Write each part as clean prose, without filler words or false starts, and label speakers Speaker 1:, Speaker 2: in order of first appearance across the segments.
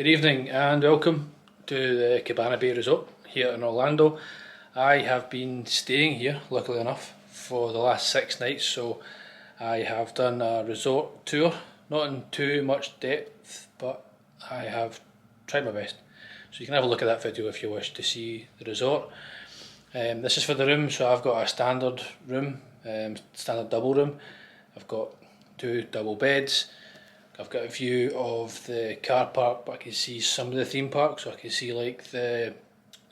Speaker 1: Good evening and welcome to the Cabana Bay Resort here in Orlando. I have been staying here, luckily enough, for the last 6 nights, so I have done a resort tour, not in too much depth, but I have tried my best. So you can have a look at that video if you wish to see the resort. This is for the room, so I've got a standard room, standard double room. I've got 2 double beds. I've got a view of the car park, but I can see some of the theme parks, so I can see like the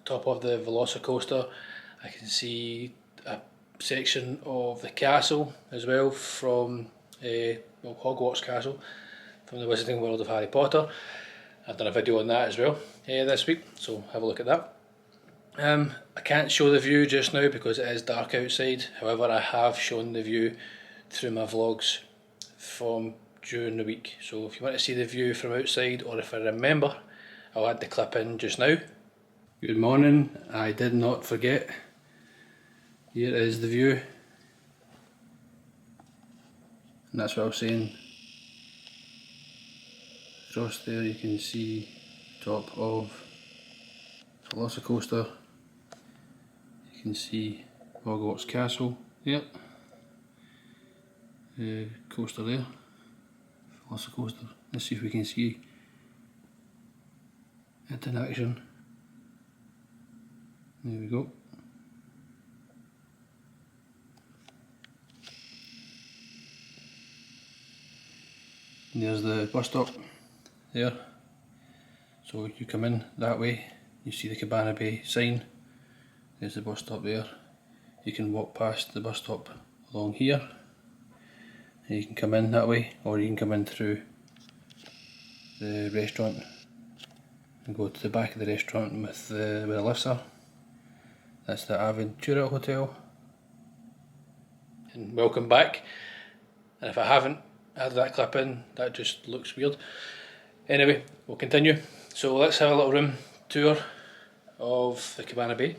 Speaker 1: top of the Velocicoaster. I can see a section of the castle as well from Hogwarts Castle from the Wizarding World of Harry Potter. I've done a video on that as well this week, so have a look at that. I can't show the view just now because it is dark outside, however I have shown the view through my vlogs from during the week, so if you want to see the view from outside, or if I remember, I'll add the clip in just now. Good morning, I did not forget. Here is the view, and that's what I was saying. Across there you can see top of Velocicoaster. You can see Hogwarts Castle, yep. Coaster there. Velocicoaster. Let's see if we can see it in action. There we go. And there's the bus stop there. So you come in that way, you see the Cabana Bay sign. There's the bus stop there. You can walk past the bus stop along here. You can come in that way, or you can come in through the restaurant and go to the back of the restaurant with where the lifts are. That's the Aventura Hotel. And welcome back. And if I haven't added that clip in, that just looks weird. Anyway, we'll continue. So let's have a little room tour of the Cabana Bay.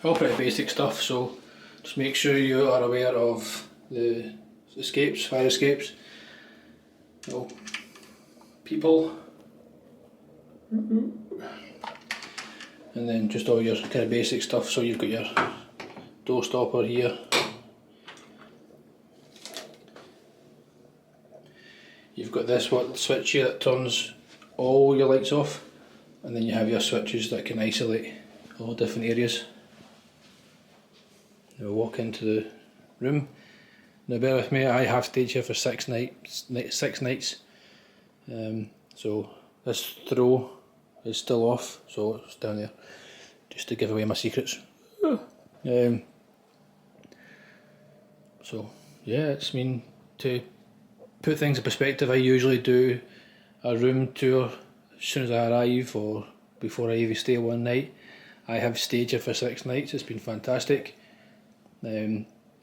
Speaker 1: All pretty basic stuff, so just make sure you are aware of the escapes, fire escapes, little people, and then just all your kind of basic stuff. So you've got your door stopper here, you've got this switch here that turns all your lights off, and then you have your switches that can isolate all different areas. Now we'll walk into the room. Now bear with me, I have stayed here for 6 nights. So this throw is still off, so it's down there, just to give away my secrets. So yeah, it's to put things in perspective, I usually do a room tour as soon as I arrive or before I even stay one night. I have stayed here for 6 nights, it's been fantastic.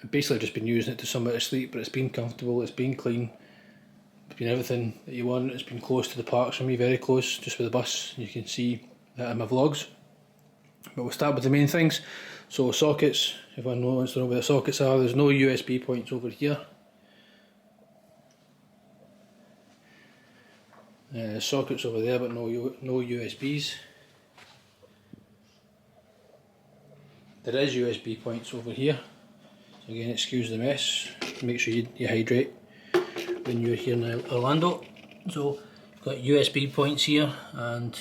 Speaker 1: I've basically just been using it to somewhere to sleep, but it's been comfortable, it's been clean, it's been everything that you want. It's been close to the parks for me, very close, just with the bus. You can see that in my vlogs. But we'll start with the main things. So sockets, if anyone wants to know where the sockets are, there's no USB points over here. Sockets over there, but no USBs. There is USB points over here. So again, excuse the mess. Make sure you hydrate when you're here in Orlando. So you've got USB points here and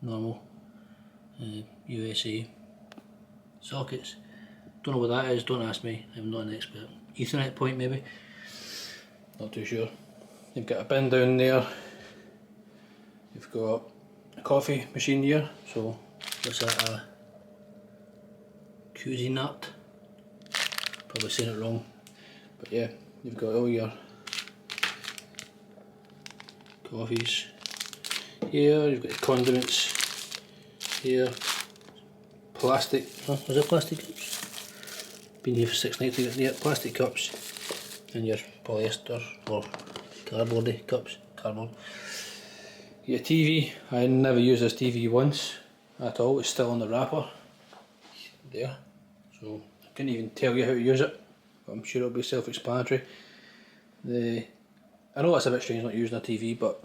Speaker 1: normal USA sockets. Don't know what that is, don't ask me, I'm not an expert. Ethernet point maybe, not too sure. You've got a bin down there. You've got a coffee machine here, so what's that, a Cuisinart? Probably saying it wrong, but yeah, you've got all your coffees here, you've got condiments here, plastic, was it plastic cups? Been here for 6 nights, yeah, plastic cups, and your polyester or cardboardy cups, cardboard. Your TV, I never used this TV once at all, it's still on the wrapper, there, so I couldn't even tell you how to use it, but I'm sure it'll be self-explanatory. I know that's a bit strange not using a TV, but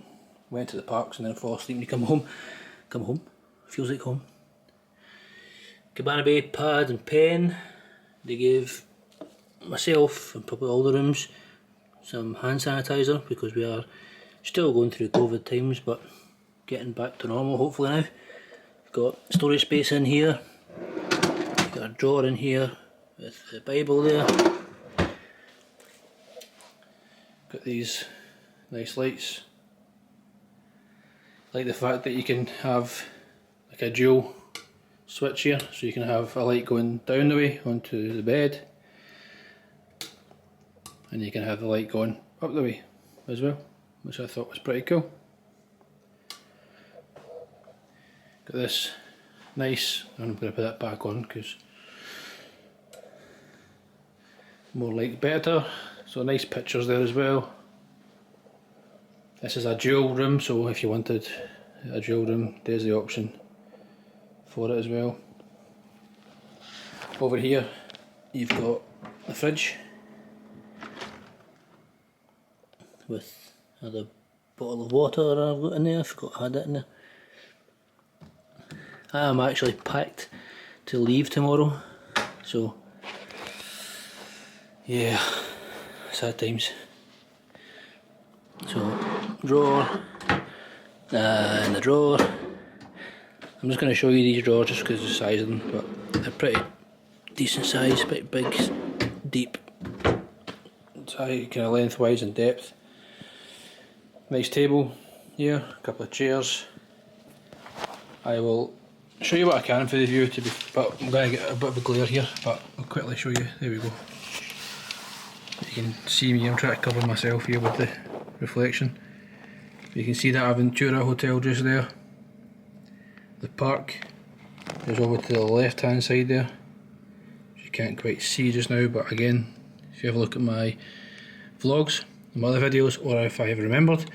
Speaker 1: went to the parks and then fall asleep when you come home. Feels like home. Cabana Bay pad and pen. They gave myself and probably all the rooms some hand sanitizer because we are still going through COVID times, but getting back to normal hopefully now. We've got storage space in here. We've got a drawer in here with the Bible there. Got these nice lights. Like the fact that you can have like a dual switch here, so you can have a light going down the way onto the bed, and you can have the light going up the way as well, which I thought was pretty cool. Got this nice, I'm going to put that back on because more light better, so nice pictures there as well. This is a dual room, so if you wanted a dual room, there's the option for it as well. Over here you've got the fridge with another bottle of water I've got in there. I forgot I had that in there. I am actually packed to leave tomorrow, so yeah, sad times. So drawer, and the drawer. I'm just going to show you these drawers just because of the size of them, but they're pretty decent size, pretty big, deep, kind of lengthwise and depth. Nice table here, a couple of chairs. I will show you what I can for the view, but I'm going to get a bit of a glare here, but I'll quickly show you. There we go. You can see me, I'm trying to cover myself here with the reflection. You can see that Aventura Hotel just there. The park is over to the left hand side there, which you can't quite see just now, but again, if you have a look at my vlogs, my other videos, or if I have remembered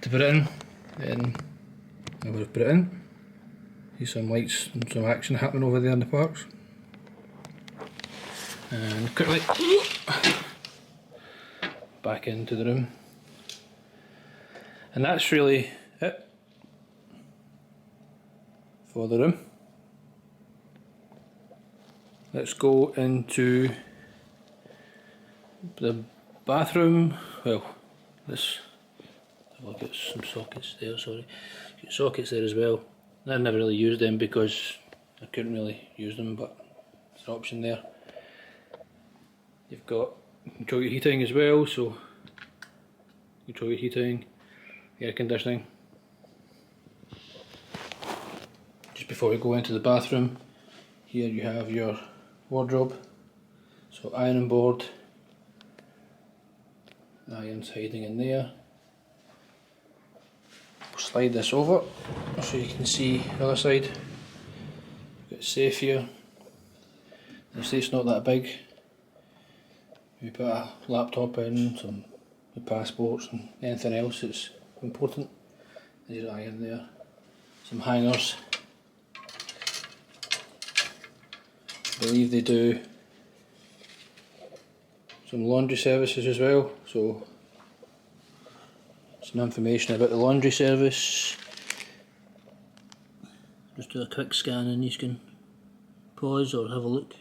Speaker 1: to put it in, then I would have put it in. See some lights and some action happening over there in the parks. And quickly back into the room. And that's really it for the room. Let's go into the bathroom. Well, let's have a look at some sockets there, sorry. Got sockets there as well. I never really used them because I couldn't really use them, but there's an option there. You've got control your heating as well, so control your heating, air conditioning. Just before we go into the bathroom, here you have your wardrobe, so ironing board, irons hiding in there. We'll slide this over so you can see the other side. We've got a safe here. The safe's not that big. We put a laptop in, some passports and anything else that's important. There's an iron there. Some hangers. I believe they do some laundry services as well, so some information about the laundry service. Just do a quick scan and you can pause or have a look.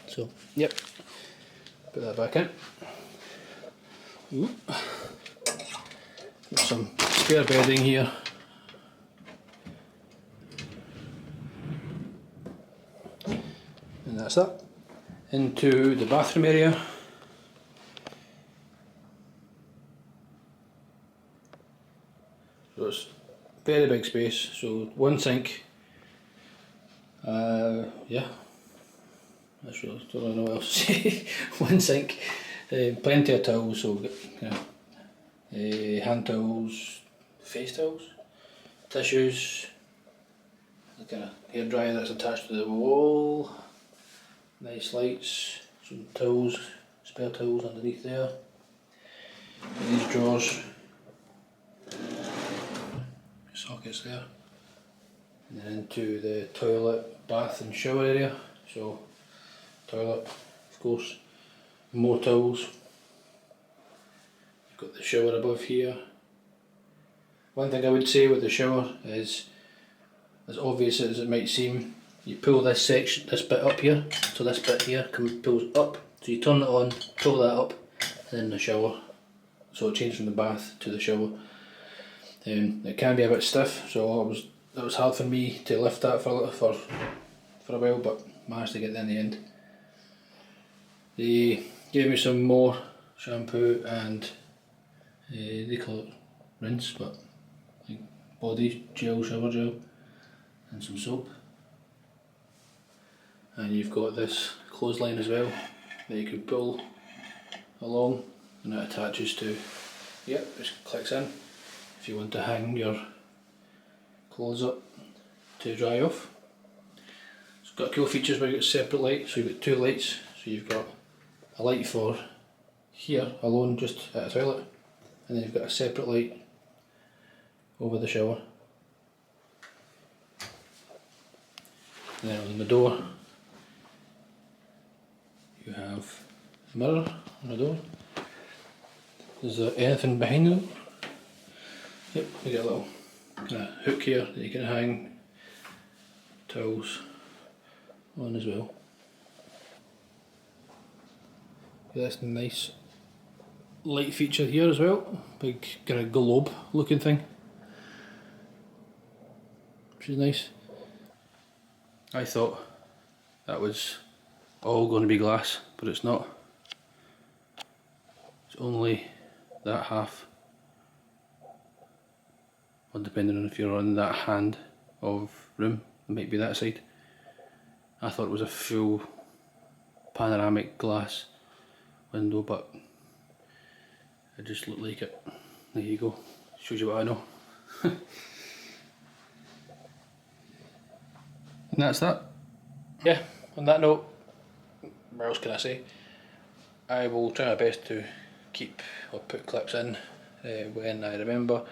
Speaker 1: So, yep, put that back in. Ooh. Got some spare bedding here. And that's that. Into the bathroom area. So it's very big space, so one sink. Yeah. That's really, don't really know what else to say. One sink, plenty of towels, so you know, hand towels, face towels, tissues, the kind of hair dryer that's attached to the wall, nice lights, some towels, spare towels underneath there. These drawers, sockets there, and then into the toilet, bath and shower area. So toilet, of course, more towels. You've got the shower above here. One thing I would say with the shower is, as obvious as it might seem, you pull this section, this bit up here, so this bit here pulls up, so you turn it on, pull that up, and then the shower. So it changes from the bath to the shower. It can be a bit stiff, so it was hard for me to lift that for a while, but managed to get there in the end. They gave me some more shampoo and they call it rinse, but like body gel, shower gel, and some soap. And you've got this clothesline as well that you can pull along, and it attaches to, yep, just clicks in if you want to hang your clothes up to dry off. It's got cool features where you've got separate lights, so you've got two lights, so you've got a light for here alone, just at a toilet, and then you've got a separate light over the shower. And then on the door you have a mirror on the door. Is there anything behind it? Yep, you get a little kind of hook here that you can hang towels on as well. This nice light feature here as well, big kind of globe looking thing, which is nice. I thought that was all going to be glass, but it's not. It's only that half, or depending on if you're on that hand of room, it might be that side. I thought it was a full panoramic glass window, but it just looked like it. There you go, shows you what I know. And that's that. Yeah, on that note, what else can I say? I will try my best to keep or put clips in when I remember,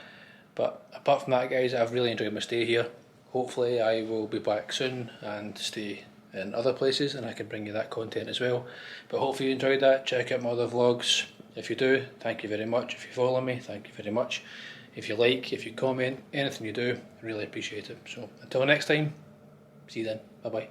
Speaker 1: but apart from that guys, I've really enjoyed my stay here. Hopefully I will be back soon and stay in other places and I can bring you that content as well. But hopefully you enjoyed that. Check out my other vlogs. If you do, thank you very much. If you follow me, thank you very much. If you like, if you comment, anything you do, I really appreciate it. So until next time, see you then. Bye bye.